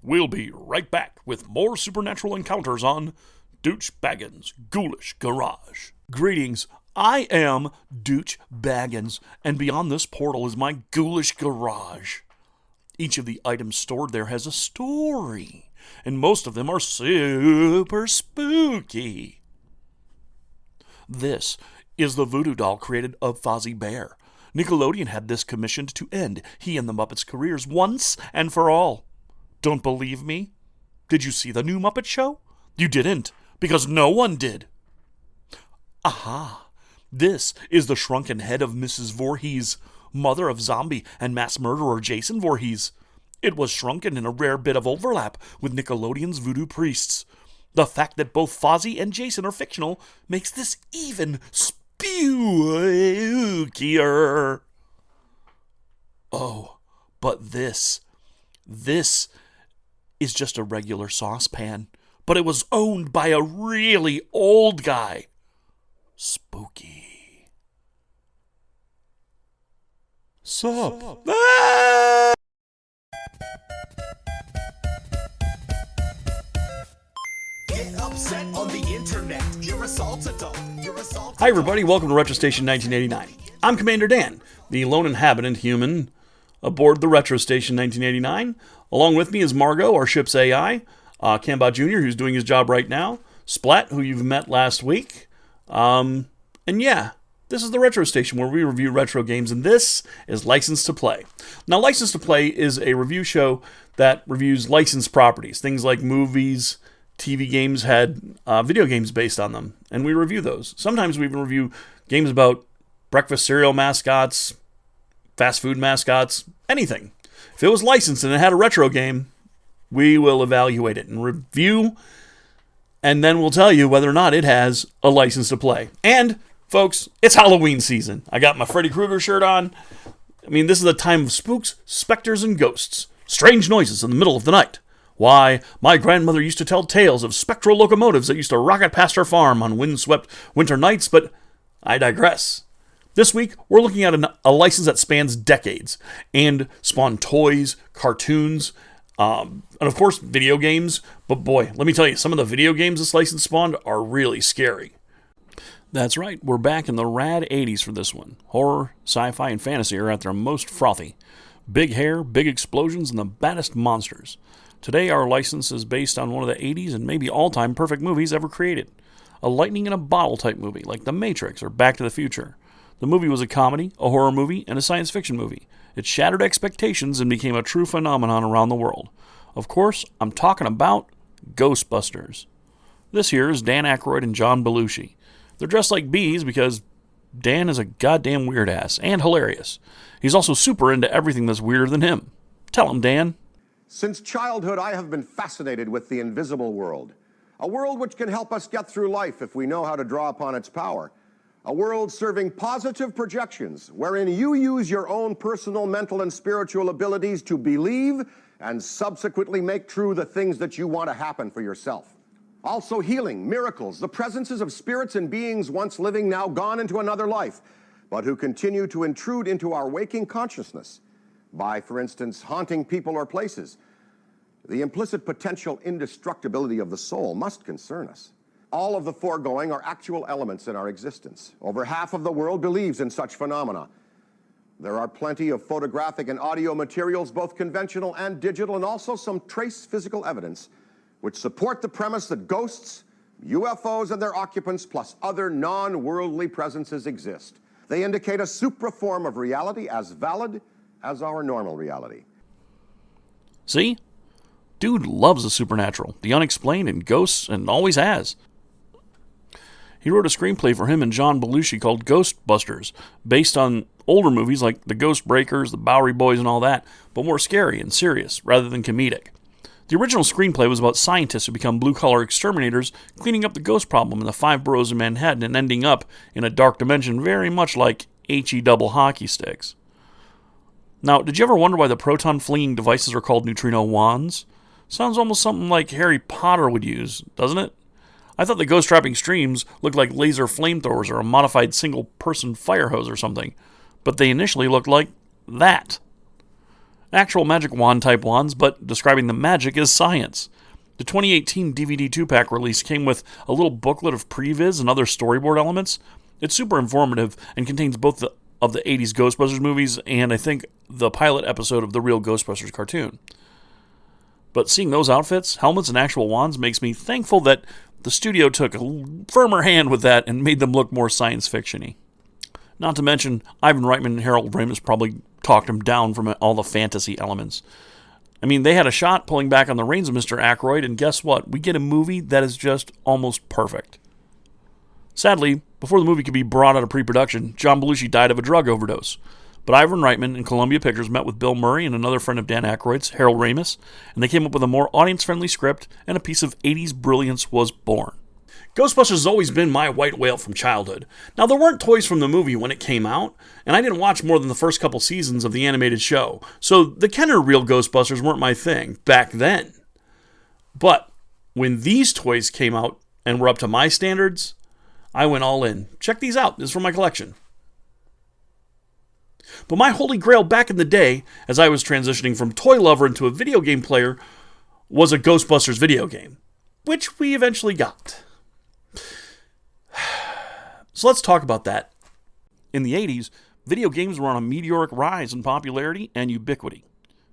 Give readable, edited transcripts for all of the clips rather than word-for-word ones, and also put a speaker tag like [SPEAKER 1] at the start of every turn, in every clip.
[SPEAKER 1] We'll be right back with more supernatural encounters on Dooch Baggins' Ghoulish Garage. Greetings, I am Dooch Baggins, and beyond this portal is my ghoulish garage. Each of the items stored there has a story, and most of them are super spooky. This is the Voodoo Doll created of Fozzie Bear. Nickelodeon had this commissioned to end he and the Muppets' careers once and for all. Don't believe me? Did you see the new Muppet Show? You didn't, because no one did. Aha! This is the shrunken head of Mrs. Voorhees, mother of zombie and mass murderer Jason Voorhees. It was shrunken in a rare bit of overlap with Nickelodeon's voodoo priests. The fact that both Fozzie and Jason are fictional makes this even spookier. Oh, but this is just a regular saucepan, but it was owned by a really old guy. Spooky. Sup? Ah!
[SPEAKER 2] Get upset on the internet. You're assaulted.
[SPEAKER 1] Hi everybody, welcome to Retro Station 1989. I'm Commander Dan, the lone inhabitant human aboard the Retro Station 1989. Along with me is Margot, our ship's AI, Cambot Jr., who's doing his job right now, Splat, who you've met last week, and yeah, this is the Retro Station where we review retro games, and this is License to Play. Now, License to Play is a review show that reviews licensed properties, things like movies. TV games had video games based on them, and we review those. Sometimes we even review games about breakfast cereal mascots, fast food mascots, anything. If it was licensed and it had a retro game, we will evaluate it and review, and then we'll tell you whether or not it has a license to play. And, folks, it's Halloween season. I got my Freddy Krueger shirt on. I mean, this is a time of spooks, specters, and ghosts. Strange noises in the middle of the night. Why, my grandmother used to tell tales of spectral locomotives that used to rocket past her farm on windswept winter nights, but I digress. This week, we're looking at a license that spans decades and spawned toys, cartoons, and of course, video games. But boy, let me tell you, some of the video games this license spawned are really scary. That's right, we're back in the rad 80s for this one. Horror, sci-fi, and fantasy are at their most frothy. Big hair, big explosions, and the baddest monsters. Today, our license is based on one of the 80s and maybe all-time perfect movies ever created. A lightning-in-a-bottle type movie, like The Matrix or Back to the Future. The movie was a comedy, a horror movie, and a science fiction movie. It shattered expectations and became a true phenomenon around the world. Of course, I'm talking about Ghostbusters. This here is Dan Aykroyd and John Belushi. They're dressed like bees because Dan is a goddamn weird-ass and hilarious. He's also super into everything that's weirder than him. Tell him, Dan.
[SPEAKER 3] Since childhood, I have been fascinated with the invisible world. A world which can help us get through life if we know how to draw upon its power. A world serving positive projections, wherein you use your own personal, mental, and spiritual abilities to believe and subsequently make true the things that you want to happen for yourself. Also healing, miracles, the presences of spirits and beings once living, now gone into another life, but who continue to intrude into our waking consciousness. By, for instance, haunting people or places. The implicit potential indestructibility of the soul must concern us. All of the foregoing are actual elements in our existence. Over half of the world believes in such phenomena. There are plenty of photographic and audio materials, both conventional and digital, and also some trace physical evidence, which support the premise that ghosts, UFOs and their occupants, plus other non-worldly presences exist. They indicate a supra-form of reality as valid as our normal reality.
[SPEAKER 1] See? Dude loves the supernatural, the unexplained, and ghosts, and always has. He wrote a screenplay for him and John Belushi called Ghostbusters, based on older movies like The Ghost Breakers, The Bowery Boys, and all that, but more scary and serious, rather than comedic. The original screenplay was about scientists who become blue-collar exterminators, cleaning up the ghost problem in the 5 boroughs of Manhattan and ending up in a dark dimension very much like HE double hockey sticks. Now, did you ever wonder why the proton-flinging devices are called neutrino wands? Sounds almost something like Harry Potter would use, doesn't it? I thought the ghost-trapping streams looked like laser flamethrowers or a modified single-person fire hose or something, but they initially looked like that. Actual magic wand type wands, but describing the magic as science. The 2018 DVD 2-pack release came with a little booklet of previs and other storyboard elements. It's super informative and contains both of the 80s Ghostbusters movies and I think the pilot episode of the real Ghostbusters cartoon. But seeing those outfits, helmets, and actual wands makes me thankful that the studio took a firmer hand with that and made them look more science fiction-y. Not to mention, Ivan Reitman and Harold Ramis probably talked him down from all the fantasy elements. I mean, they had a shot pulling back on the reins of Mr. Aykroyd, and guess what? We get a movie that is just almost perfect. Sadly, before the movie could be brought out of pre-production, John Belushi died of a drug overdose. But Ivan Reitman and Columbia Pictures met with Bill Murray and another friend of Dan Aykroyd's, Harold Ramis, and they came up with a more audience-friendly script, and a piece of 80s brilliance was born. Ghostbusters has always been my white whale from childhood. Now, there weren't toys from the movie when it came out, and I didn't watch more than the first couple seasons of the animated show, so the Kenner real Ghostbusters weren't my thing back then. But when these toys came out and were up to my standards, I went all in. Check these out. This is from my collection. But my holy grail back in the day, as I was transitioning from toy lover into a video game player, was a Ghostbusters video game, which we eventually got. So let's talk about that. In the 80s, video games were on a meteoric rise in popularity and ubiquity,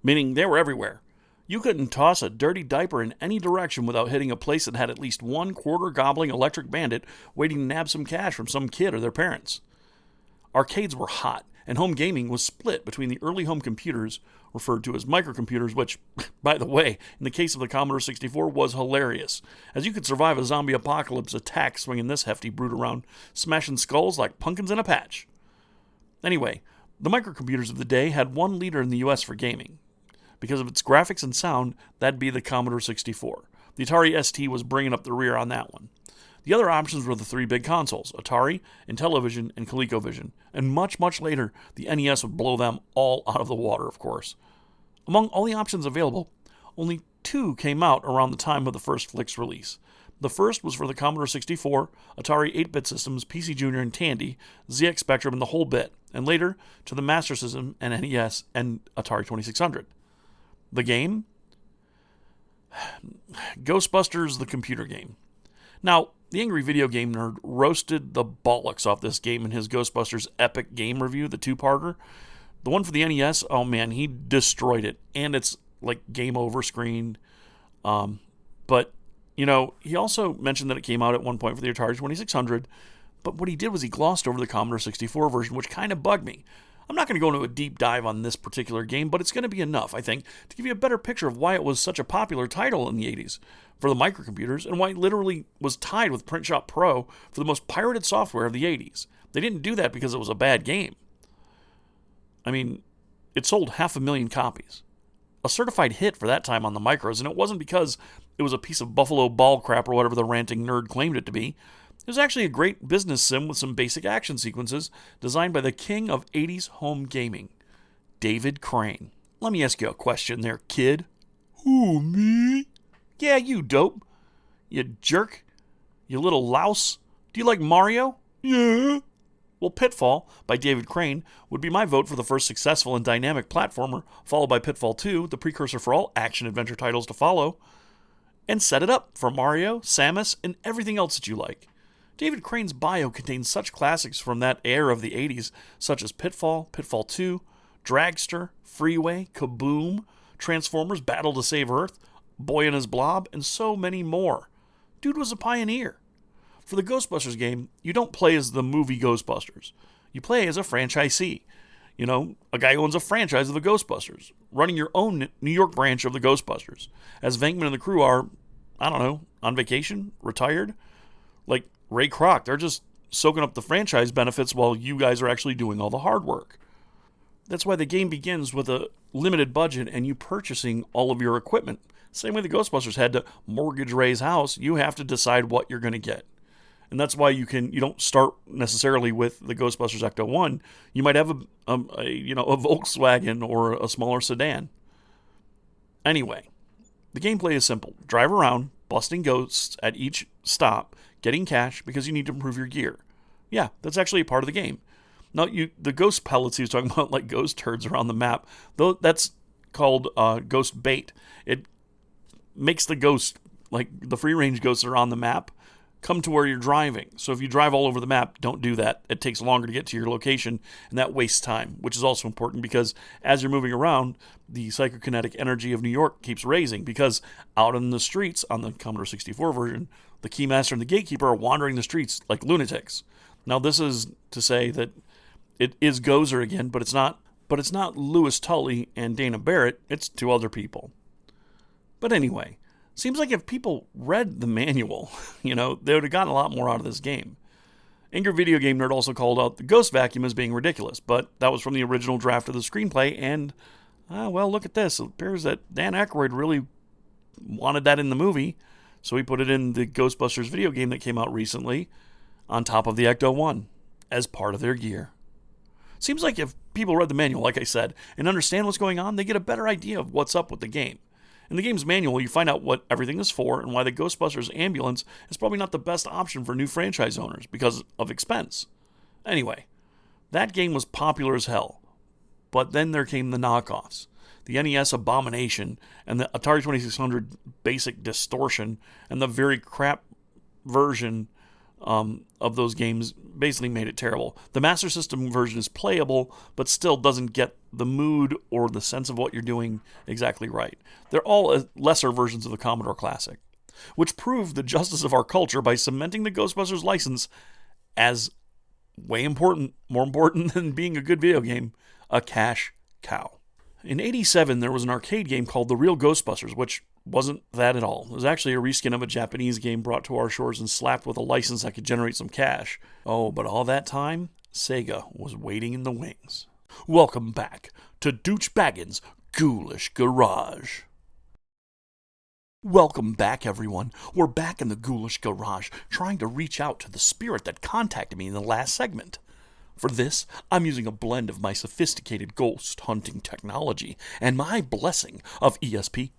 [SPEAKER 1] meaning they were everywhere. You couldn't toss a dirty diaper in any direction without hitting a place that had at least one quarter-gobbling electric bandit waiting to nab some cash from some kid or their parents. Arcades were hot, and home gaming was split between the early home computers, referred to as microcomputers, which, by the way, in the case of the Commodore 64, was hilarious, as you could survive a zombie apocalypse attack swinging this hefty brute around, smashing skulls like pumpkins in a patch. Anyway, the microcomputers of the day had one leader in the US for gaming. Because of its graphics and sound, that'd be the Commodore 64. The Atari ST was bringing up the rear on that one. The other options were the three big consoles, Atari, Intellivision, and ColecoVision, and much, much later, the NES would blow them all out of the water, of course. Among all the options available, only two came out around the time of the first flick's release. The first was for the Commodore 64, Atari 8-bit systems, PC Junior and Tandy, ZX Spectrum, and the whole bit, and later to the Master System and NES and Atari 2600. The game? Ghostbusters, the computer game. Now, the angry video game nerd roasted the bollocks off this game in his Ghostbusters epic game review, the two-parter. The one for the NES, oh man, he destroyed it. And it's like game over screen. But, you know, he also mentioned that it came out at one point for the Atari 2600. But what he did was he glossed over the Commodore 64 version, which kind of bugged me. I'm not going to go into a deep dive on this particular game, but it's going to be enough, I think, to give you a better picture of why it was such a popular title in the 80s for the microcomputers and why it literally was tied with Print Shop Pro for the most pirated software of the 80s. They didn't do that because it was a bad game. I mean, it sold 500,000 copies. A certified hit for that time on the micros, and it wasn't because it was a piece of buffalo ball crap or whatever the ranting nerd claimed it to be. It was actually a great business sim with some basic action sequences designed by the king of 80s home gaming, David Crane. Let me ask you a question there, kid. Who, me? Yeah, you dope. You jerk. You little louse. Do you like Mario? Yeah. Well, Pitfall by David Crane would be my vote for the first successful and dynamic platformer, followed by Pitfall 2, the precursor for all action-adventure titles to follow, and set it up for Mario, Samus, and everything else that you like. David Crane's bio contains such classics from that era of the 80s, such as Pitfall, Pitfall 2, Dragster, Freeway, Kaboom, Transformers Battle to Save Earth, Boy and His Blob, and so many more. Dude was a pioneer. For the Ghostbusters game, you don't play as the movie Ghostbusters. You play as a franchisee. You know, a guy who owns a franchise of the Ghostbusters, running your own New York branch of the Ghostbusters. As Venkman and the crew are, I don't know, on vacation, retired. Like Ray Kroc, they're just soaking up the franchise benefits while you guys are actually doing all the hard work. That's why the game begins with a limited budget and you purchasing all of your equipment. Same way the Ghostbusters had to mortgage Ray's house, you have to decide what you're going to get. And that's why you don't start necessarily with the Ghostbusters Ecto-1. You might have a Volkswagen or a smaller sedan. Anyway, the gameplay is simple. Drive around, busting ghosts at each stop, getting cash because you need to improve your gear. Yeah, that's actually a part of the game. Now, the ghost pellets he was talking about, like ghost turds around the map, though that's called Ghost Bait. It makes the ghost, like the free-range ghosts that are on the map, come to where you're driving. So if you drive all over the map, don't do that. It takes longer to get to your location, and that wastes time, which is also important because as you're moving around, the psychokinetic energy of New York keeps raising because out in the streets on the Commodore 64 version, the Keymaster and the Gatekeeper are wandering the streets like lunatics. Now this is to say that it is Gozer again, but it's not Louis Tully and Dana Barrett, it's two other people. But anyway, seems like if people read the manual, they would have gotten a lot more out of this game. Angry Video Game Nerd also called out the ghost vacuum as being ridiculous, but that was from the original draft of the screenplay, and, look at this. It appears that Dan Aykroyd really wanted that in the movie, so he put it in the Ghostbusters video game that came out recently on top of the Ecto-1 as part of their gear. Seems like if people read the manual, like I said, and understand what's going on, they get a better idea of what's up with the game. In the game's manual, you find out what everything is for and why the Ghostbusters ambulance is probably not the best option for new franchise owners because of expense. Anyway, that game was popular as hell. But then there came the knockoffs. The NES Abomination and the Atari 2600 Basic Distortion and the very crap version of those games basically made it terrible. The Master System version is playable, but still doesn't get the mood or the sense of what you're doing exactly right. They're all lesser versions of the Commodore Classic, which proved the justice of our culture by cementing the Ghostbusters license as more important than being a good video game, a cash cow. In '87, there was an arcade game called The Real Ghostbusters, which wasn't that at all. It was actually a reskin of a Japanese game brought to our shores and slapped with a license that could generate some cash. Oh, but all that time, Sega was waiting in the wings. Welcome back to Dooch Baggins' Ghoulish Garage. Welcome back, everyone. We're back in the Ghoulish Garage, trying to reach out to the spirit that contacted me in the last segment. For this, I'm using a blend of my sophisticated ghost hunting technology and my blessing of ESP.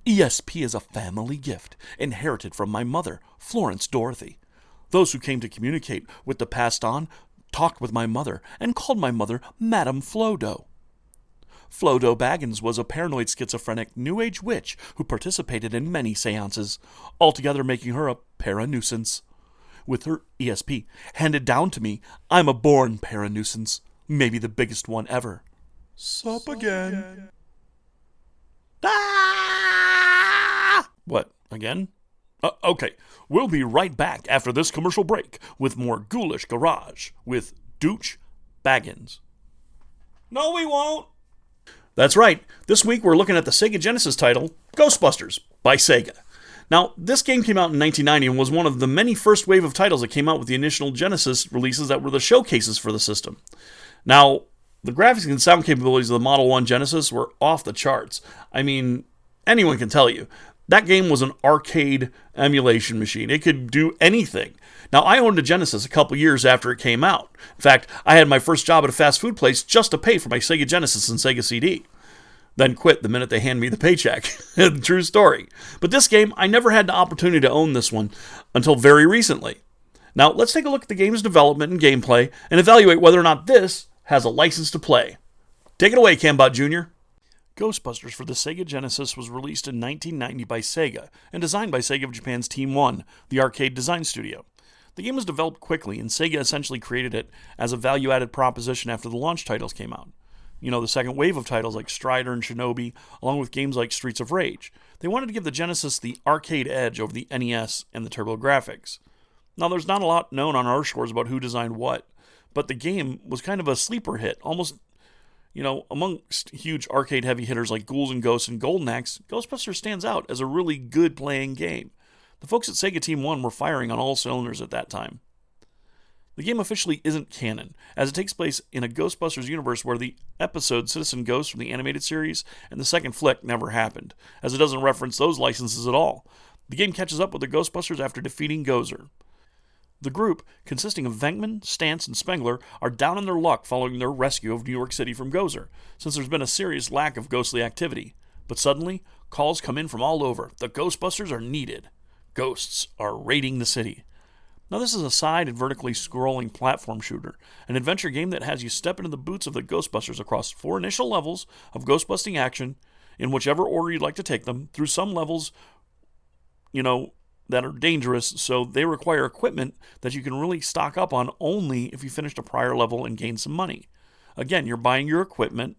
[SPEAKER 1] ESP is a family gift inherited from my mother, Florence Dorothy. Those who came to communicate with the passed on talked with my mother and called my mother Madame Flodo. Flodo Baggins was a paranoid schizophrenic New Age witch who participated in many seances, altogether making her a para-nuisance. With her ESP handed down to me, I'm a born para-nuisance, maybe the biggest one ever. Sup again. Ah! What, again? Okay, we'll be right back after this commercial break with more Ghoulish Garage with Dooch Baggins. No, we won't. That's right. This week we're looking at the Sega Genesis title, Ghostbusters, by Sega. Now, this game came out in 1990 and was one of the many first wave of titles that came out with the initial Genesis releases that were the showcases for the system. Now, the graphics and sound capabilities of the Model 1 Genesis were off the charts. I mean, anyone can tell you. That game was an arcade emulation machine. It could do anything. Now, I owned a Genesis a couple years after it came out. In fact, I had my first job at a fast food place just to pay for my Sega Genesis and Sega CD. Then quit the minute they hand me the paycheck. True story. But this game, I never had the opportunity to own this one until very recently. Now, let's take a look at the game's development and gameplay and evaluate whether or not this has a license to play. Take it away, Cambot Jr. Ghostbusters for the Sega Genesis was released in 1990 by Sega and designed by Sega of Japan's Team 1, the arcade design studio. The game was developed quickly, and Sega essentially created it as a value-added proposition after the launch titles came out. The second wave of titles like Strider and Shinobi, along with games like Streets of Rage. They wanted to give the Genesis the arcade edge over the NES and the TurboGrafx. Now, there's not a lot known on our shores about who designed what, but the game was kind of a sleeper hit, almost, amongst huge arcade heavy hitters like Ghouls and Ghosts and Golden Axe, Ghostbusters stands out as a really good playing game. The folks at Sega Team 1 were firing on all cylinders at that time. The game officially isn't canon, as it takes place in a Ghostbusters universe where the episode Citizen Ghost from the animated series and the second flick never happened, as it doesn't reference those licenses at all. The game catches up with the Ghostbusters after defeating Gozer. The group, consisting of Venkman, Stantz, and Spengler, are down on their luck following their rescue of New York City from Gozer, since there's been a serious lack of ghostly activity. But suddenly, calls come in from all over. The Ghostbusters are needed. Ghosts are raiding the city. Now, this is a side and vertically scrolling platform shooter, an adventure game that has you step into the boots of the Ghostbusters across 4 initial levels of ghostbusting action in whichever order you'd like to take them, through some levels, that are dangerous, so they require equipment that you can really stock up on only if you finished a prior level and gained some money. Again, you're buying your equipment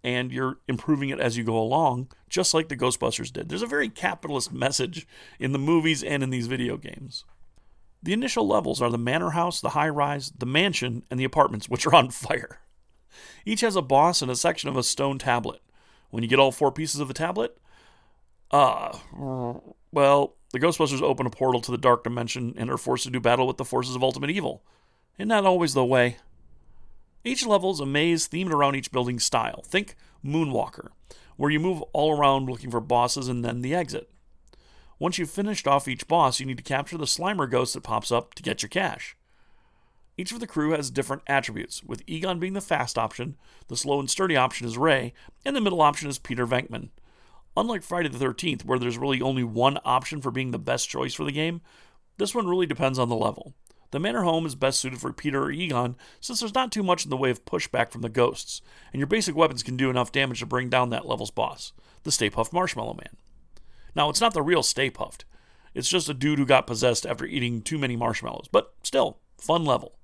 [SPEAKER 1] and you're improving it as you go along, just like the Ghostbusters did. There's a very capitalist message in the movies and in these video games. The initial levels are the manor house, the high-rise, the mansion, and the apartments, which are on fire. Each has a boss and a section of a stone tablet. When you get all 4 pieces of the tablet, the Ghostbusters open a portal to the dark dimension and are forced to do battle with the forces of ultimate evil. Isn't that always the way? Each level is a maze themed around each building's style. Think Moonwalker, where you move all around looking for bosses and then the exit. Once you've finished off each boss, you need to capture the Slimer ghost that pops up to get your cash. Each of the crew has different attributes, with Egon being the fast option, the slow and sturdy option is Ray, and the middle option is Peter Venkman. Unlike Friday the 13th, where there's really only one option for being the best choice for the game, this one really depends on the level. The manor home is best suited for Peter or Egon, since there's not too much in the way of pushback from the ghosts, and your basic weapons can do enough damage to bring down that level's boss, the Stay Puft Marshmallow Man. Now, it's not the real Stay Puft. It's just a dude who got possessed after eating too many marshmallows, but still, fun level.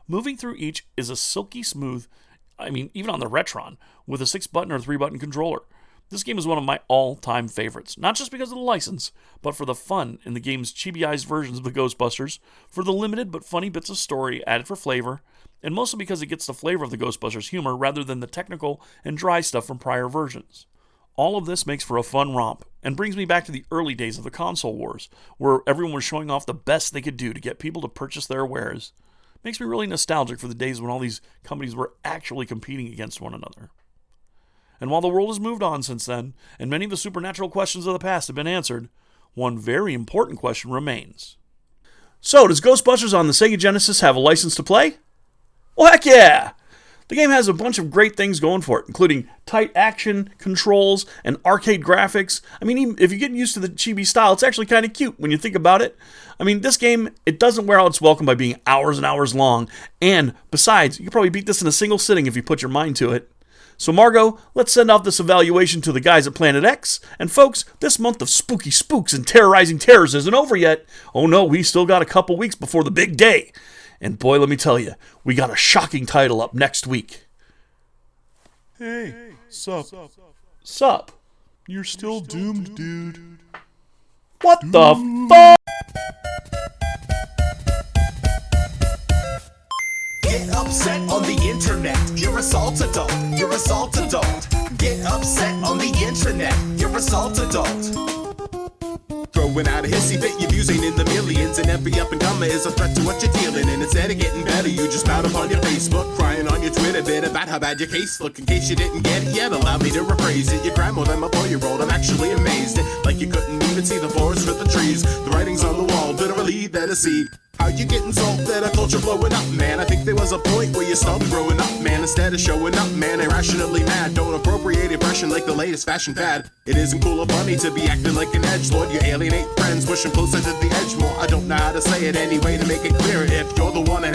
[SPEAKER 1] Moving through each is a silky smooth, even on the Retron, with a 6-button or 3-button controller. This game is one of my all-time favorites, not just because of the license, but for the fun in the game's chibi-ized versions of the Ghostbusters, for the limited but funny bits of story added for flavor, and mostly because it gets the flavor of the Ghostbusters humor rather than the technical and dry stuff from prior versions. All of this makes for a fun romp, and brings me back to the early days of the console wars, where everyone was showing off the best they could do to get people to purchase their wares. Makes me really nostalgic for the days when all these companies were actually competing against one another. And while the world has moved on since then, and many of the supernatural questions of the past have been answered, one very important question remains. So, does Ghostbusters on the Sega Genesis have a license to play? Well, heck yeah! The game has a bunch of great things going for it, including tight action, controls, and arcade graphics. Even if you're getting used to the chibi style, it's actually kind of cute when you think about it. This game, it doesn't wear out its welcome by being hours and hours long, and besides, you could probably beat this in a single sitting if you put your mind to it. So Margot, let's send off this evaluation to the guys at Planet X. And folks, this month of spooky spooks and terrorizing terrors isn't over yet. Oh no, we still got a couple weeks before the big day. And boy, let me tell you, we got a shocking title up next week.
[SPEAKER 4] Hey, sup?
[SPEAKER 1] Sup?
[SPEAKER 4] You're still doomed, dude.
[SPEAKER 1] What the fuck?
[SPEAKER 2] Get upset on the internet. You're a salt adult. You're a salt adult. Get upset on the internet. You're a salt adult. Throwing out a hissy fit, your views ain't in the millions, and every up and comer is a threat to what you're dealing. And instead of getting better, you just spout up on your Facebook, crying on your Twitter bit about how bad your case look. In case you didn't get it yet, allow me to rephrase it. You cry more than my 4-year-old. I'm actually amazed. Like you couldn't even see the forest for the trees. The writings on the wall, literally there to see. How you getting salt that a culture blowing up, man? I think there was a point where you stopped growing up, man. Instead of showing up, man, irrationally mad. Don't appropriate impression like the latest fashion fad. It isn't cool or funny to be acting like an edgelord. You alienate friends, push them closer to the edge more. I don't know how to say it anyway to make it clear. If you're the one that